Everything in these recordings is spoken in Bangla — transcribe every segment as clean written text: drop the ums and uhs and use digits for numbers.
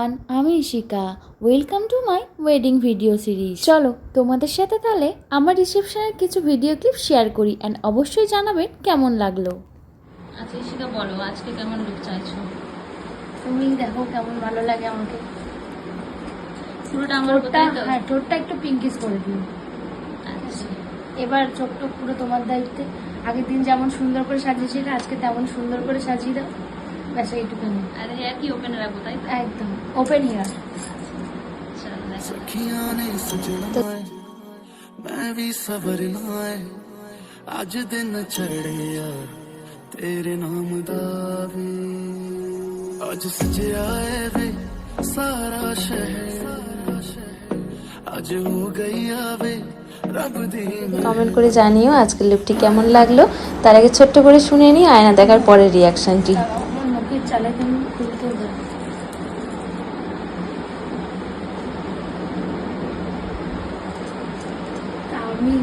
এভরিওয়ান, আমি Ishika. Welcome to my wedding video series. চলো তোমাদের সাথে তাহলে আমার রিসেপশনের কিছু ভিডিও ক্লিপ শেয়ার করি অ্যান্ড অবশ্যই জানাবেন কেমন লাগলো। আচ্ছা ইশিকা, বলো আজকে কেমন লুক চাইছো? তুমি দেখো কেমন ভালো লাগে আমাকে। পুরোটা আমার হ্যাঁ, ঠোঁটটা একটু পিঙ্কিশ করে দিই। আচ্ছা, এবার ছোট্ট পুরো তোমার দায়িত্বে। আগের দিন যেমন সুন্দর করে সাজিয়েছিলে আজকে তেমন সুন্দর করে সাজিয়ে দাও। ব্যাস এইটুকুনি। আর হেয়ার কি ওপেন রাখবো তাই তো? একদম ওপেন হিয়ার। চলো দেখো। सखियां ने सजना है मैं भी सवरना है अज दिन चढ़िया तेरे नाम दा वे अज सजया है वे सारा शहर अज हो गई वे रब दी কমেন্ট করে জানিও আজকের লুকটি কেমন লাগলো। তার আগে ছোট্ট করে শুনে নিই আয়না দেখার পরের রিয়াকশনটি। আমার মুখের চালে তুমি খুলতে দাও। আমি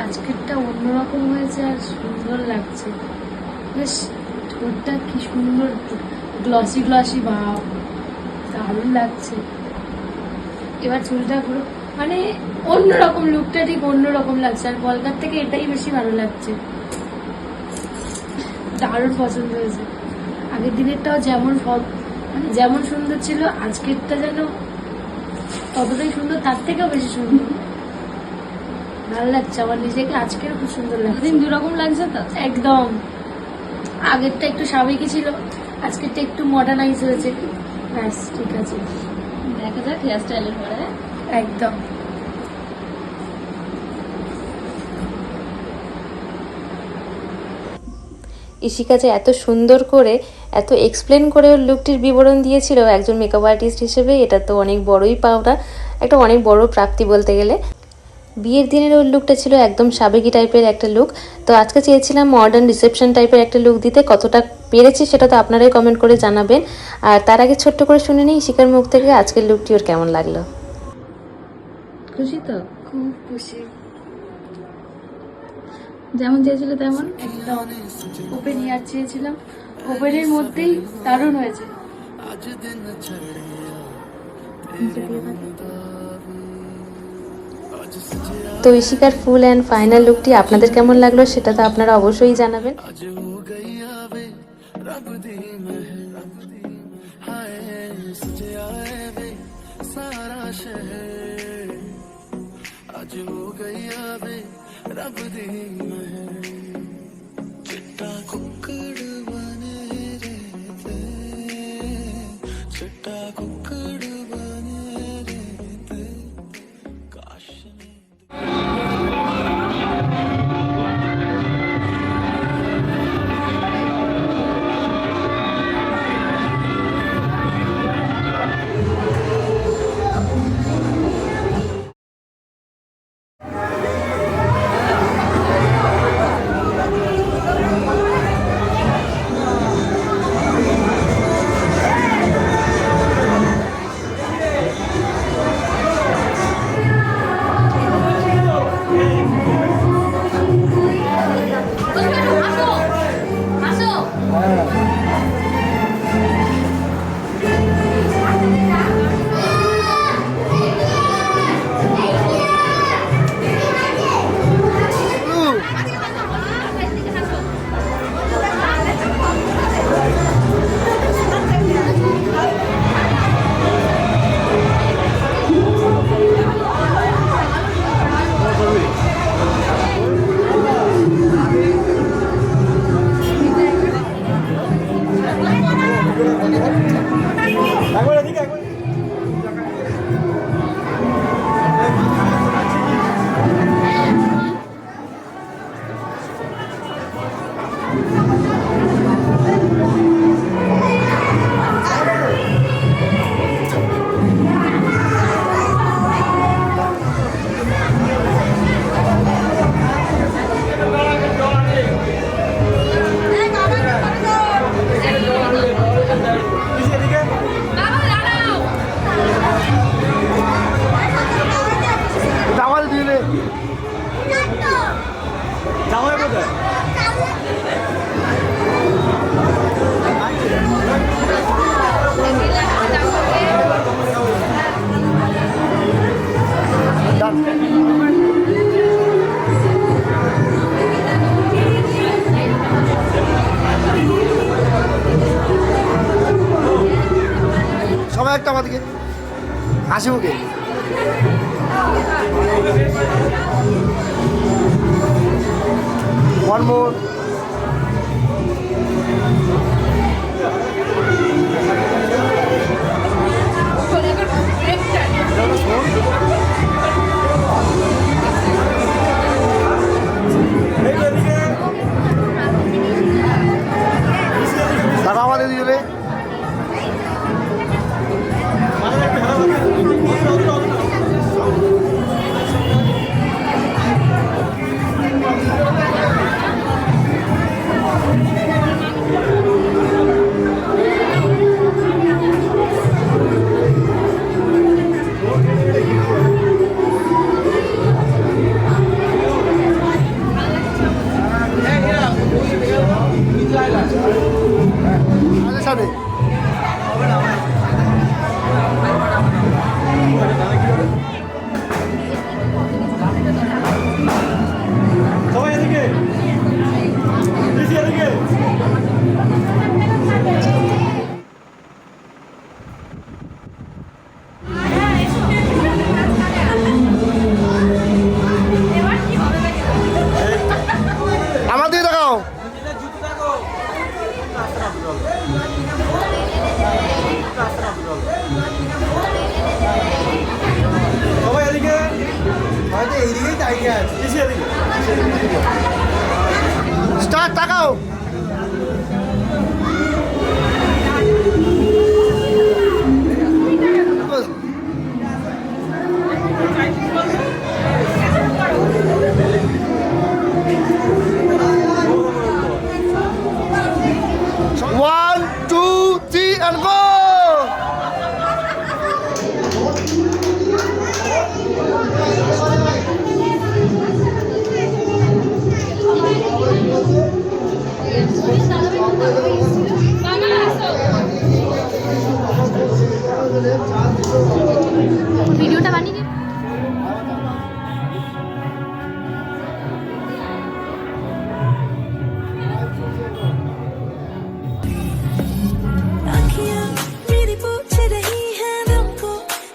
আজকেরটা অন্যরকম হয়েছে আর সুন্দর লাগছে। বেশ ঠোঁটটা কি সুন্দর গ্লসি গ্লসি ভাব, দারুণ লাগছে। এবার চুলটা পুরো মানে অন্যরকম, লুকটা ঠিক অন্যরকম লাগছে। আর কলকাতা থেকে এটাই বেশি ভালো লাগছে, দারুণ পছন্দ হয়েছে। আগের দিনেরটাও যেমন মানে যেমন সুন্দর ছিল, আজকেরটা যেন ততটাই সুন্দর, তার থেকেও বেশি সুন্দর। ভালো লাগছে আমার নিজেকে, আজকের খুব সুন্দর লাগছে। দুদিন দুরকম লাগছে তো একদম। আগেরটা একটু স্বাভাবিকই ছিল, আজকেরটা একটু মডার্নাইজ হয়েছে। ব্যাস ঠিক আছে, দেখা যাক হেয়ার স্টাইলের পরে। একদম। ইশিকা যে এত সুন্দর করে এত এক্সপ্লেন করে ওর লুকটির বিবরণ দিয়েছিল একজন মেকআপ আর্টিস্ট হিসেবে, এটা তো অনেক বড়ই পাওনা, একটা অনেক বড় প্রাপ্তি বলতে গেলে। বিয়ের দিনের ওর লুকটা ছিল একদম সাবেকি টাইপের একটা লুক, তো আজকে চেয়েছিলাম মডার্ন রিসেপশন টাইপের একটা লুক দিতে। কতটা পেরেছি সেটা তো আপনারাই কমেন্ট করে জানাবেন। আর তার আগে ছোট্ট করে শুনে নিই ইশিকার মুখ থেকে আজকের লুকটি ওর কেমন লাগলো। খুশি তো? খুব খুশি। যেমন চেয়েছিল তেমন। একদম ওপেন ইয়ার চেয়েছিলাম, ওপেনের মধ্যেই দারুণ হয়েছে। अज दिन चढ़िया तेरे नाम दा वे अज सजया তো ইশিকার ফুল অ্যান্ড ফাইনাল লুকটি আপনাদের কেমন লাগলো সেটা তো আপনারা অবশ্যই জানাবেন। अज हो गई वे रब दी महल हाय सजया वे सारा शहर अज हो गई वे रब दी महल चिट्टा कुक्कड़ बने रहते चिट्टा कुक्कड़ बने रहते काश ने আমাদেরকে হাসি মুখে। One more. দাদা আমাদের দুজনে সামনে সবাই এদিকে এদিকে আমার দিকে দেখাও। সবাই এদিকে হয়তো এইদিকেই তাইকে আছে এদিকে স্টার্ট তাকাও। One, two, three, and go! ভিডিওটা বানিয়ে अखियाँ मेरी पूछ रही हैं तुमको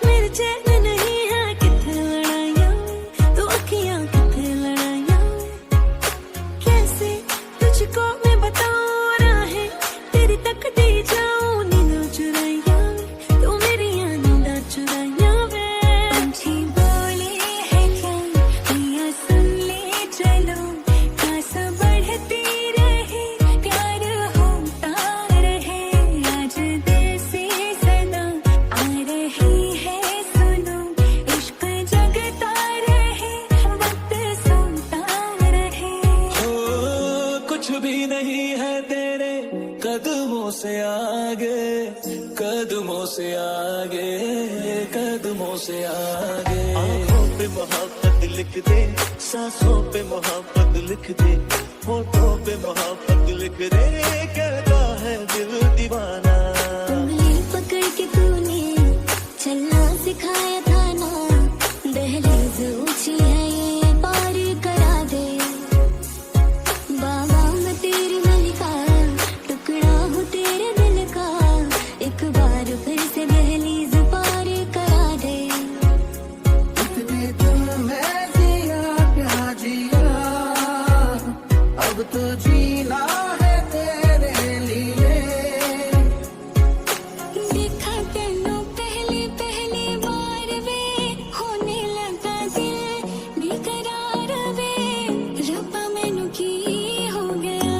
मेरे चैन नहीं है कितने लड़ाइयाँ तो अखियाँ कितने लड़ाइयाँ कैसे तुझको मैं बताऊँ राहें तेरी तकती जाऊँ नींद चुराइयाँ तो मेरी नींद चुराइयाँ वे पंछी बोले है क्या मैया सुन ले चलो खास बढ़ती रहे प्यार होता रहे आज दिल से सदा आ रही है सुनो इश्क जगता रहे वक्त सुनता रहे हो कुछ भी नहीं है तेरे कदमों से आगे कदमों से आगे कदमों से आगे आँखों पे मोहब्बत लिख दे सांसों पे मोहब्बत लिख दे होठों पे मोहब्बत लिख दे कहता है दिल दीवाना उंगली पकड़ के तूने चलना सिखाया था ना दहलीज ऊंची है ये पार करा दे बाबा मैं तेरी मलिका टुकड़ा हूँ तेरे दिल का एक बार फिर से दहलीज पार करा दे इतने तुम मैं जिया प्यार जिया अब तो जीना है तेरे लिए देखा तेनू पहली पहली बार वे होने लगा दिल बेकरार वे रब्बा मैनू की हो गया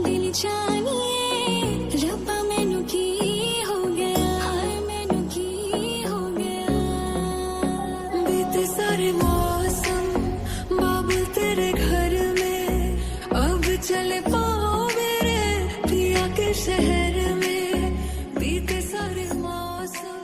दिल जानिए रब्बा मैनू की हो गया हाय मैनू की हो गया बीते सारे मौसम बाबुल तेरे घर में अब चले पाओ मेरे पिया के शहर में बीते सारे मौसम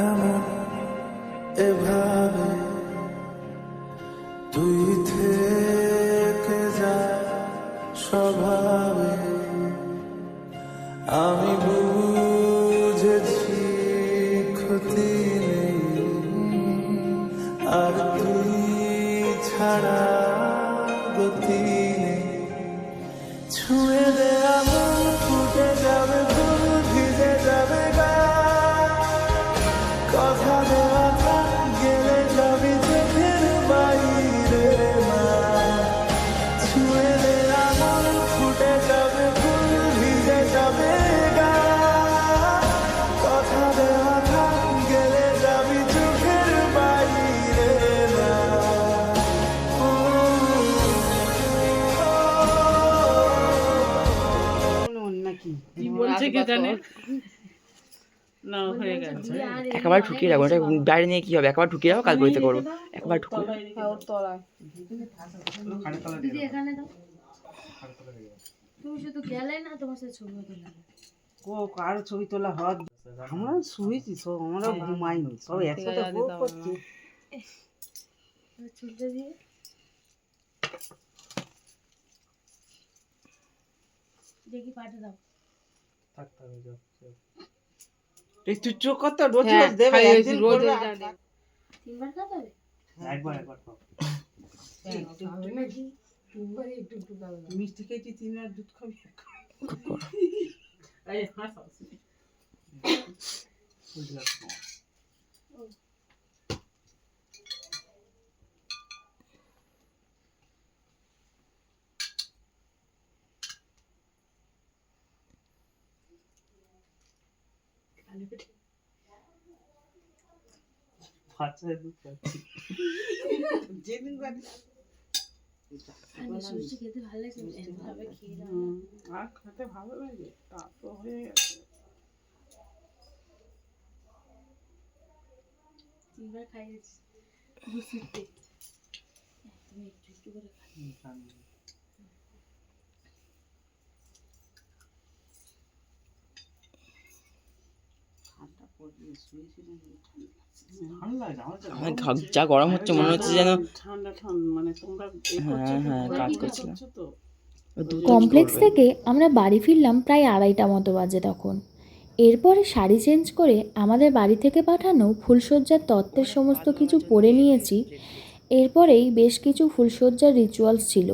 এমন এভাবে তুই থেকে যা স্বভাবে আমি বুঝেছি ক্ষতি নেই আর তুই ছাড়া গতি নেই ছুঁয়ে দে আমার ফুটে যাবে ফুল ভিজে যাবে গা কথা দেওয়া থাক গেলে যাবি চোখের বাইরে না ছুঁয়ে দে আমার ফুটে যাবে ফুল ভিজে যাবে গা কথা দেওয়া থাক গেলে যাবি চোখের বাইরে না কি বলছে কে জানে না হয়ে গেছে একবার ঠুকিয়ে রাখবো, এটা বাইরে নিয়ে কি হবে, একবার ঠুকিয়ে রাখো, কাল বইতে করবো, একবার ঠুকিয়ে দিদি এখানে দাও। তুমি শুধু গেলে না, তোমার সাথে ছবি তোলা কারো ছবি তোলা হওয়ার আমরা শুয়েছি সব, আমরা ঘুমাইনি সব একসাথে ভোগ করছি। চুলটা দিয়ে দেখি পাঠে দাও। এই তুই চোখ কত রোজ রোজ দেবে, একদিন করবে তিনবার খাতে হবে? একবার খাও। মিষ্টি খেয়েছি 3 বার, দুধ খাবি এই হাসা মিষ্টি খেতে ভালো লাগে, এভাবে খেয়ে দাও। আর খেতে ভালো লাগে, তারপর হয়ে গেছে। তিনবার খাইয়েছি বুঝতে। তুমি একটু একটু করে খাও। যা গরম হচ্ছে মনে হচ্ছে যেন ঠান্ডা ঠান্ডা, মানে তোমরা হ্যাঁ কাজ করছিলাম। কমপ্লেক্স থেকে আমরা বাড়ি ফিরলাম প্রায় 2:30 মতো বাজে তখন। এরপরে শাড়ি চেঞ্জ করে আমাদের বাড়ি থেকে পাঠানো ফুলসজ্জার তত্ত্বের সমস্ত কিছু পরে নিয়েছি। এরপরেই বেশ কিছু ফুলসজ্জার রিচুয়ালস ছিল,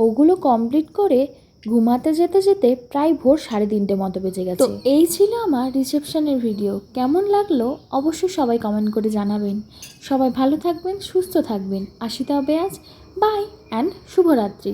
ওগুলো কমপ্লিট করে ঘুমাতে যেতে যেতে প্রায় ভোর 3:30 মতো বেজে গেছে। তো এই ছিল আমার রিসেপশনের ভিডিও। কেমন লাগলো অবশ্যই সবাই কমেন্ট করে জানাবেন। সবাই ভালো থাকবেন, সুস্থ থাকবেন। আসি তবে আজ, বাই অ্যান্ড শুভরাত্রি।